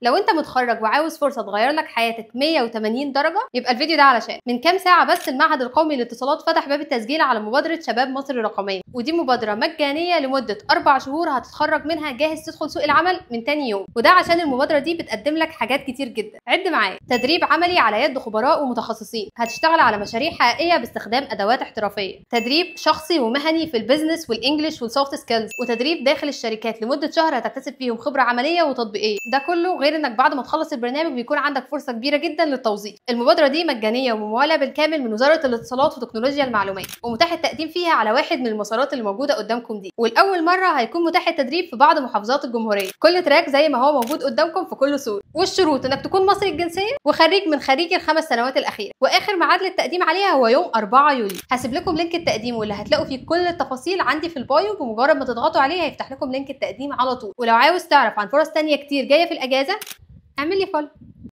لو انت متخرج وعاوز فرصه تغير لك حياتك 180 درجه يبقى الفيديو ده علشان. من كام ساعه بس المعهد القومي للاتصالات فتح باب التسجيل على مبادره شباب مصر الرقميه، ودي مبادره مجانيه لمده 4 شهور هتتخرج منها جاهز تدخل سوق العمل من تاني يوم. وده عشان المبادره دي بتقدم لك حاجات كتير جدا. عد معايا: تدريب عملي على يد خبراء ومتخصصين، هتشتغل على مشاريع حقيقيه باستخدام ادوات احترافيه، تدريب شخصي ومهني في البيزنس والانجليش والسوفت سكيلز، وتدريب داخل الشركات لمده شهر هتكتسب فيهم خبره عمليه وتطبيقيه. ده كله غير انك بعد ما تخلص البرنامج بيكون عندك فرصه كبيره جدا للتوظيف. المبادره دي مجانيه ومموله بالكامل من وزاره الاتصالات وتكنولوجيا المعلومات، ومتاح التقديم فيها على واحد من المسارات اللي موجوده قدامكم دي، والاول مره هيكون متاح التدريب في بعض محافظات الجمهوريه. كل تراك زي ما هو موجود قدامكم في كل صوره، والشروط انك تكون مصري الجنسيه وخريج من خريج ال5 سنوات الاخيره، واخر ميعاد للتقديم عليها هو يوم 4 يوليو. هسيب لكم لينك التقديم واللي هتلاقوا فيه كل التفاصيل عندي في البايو، بمجرد ما تضغطوا عليه هيفتح لكم لينك التقديم على طول. ولو عاوز تعرف عن فرص تانية كتير جايه في الاجازه اعمل لي فولو.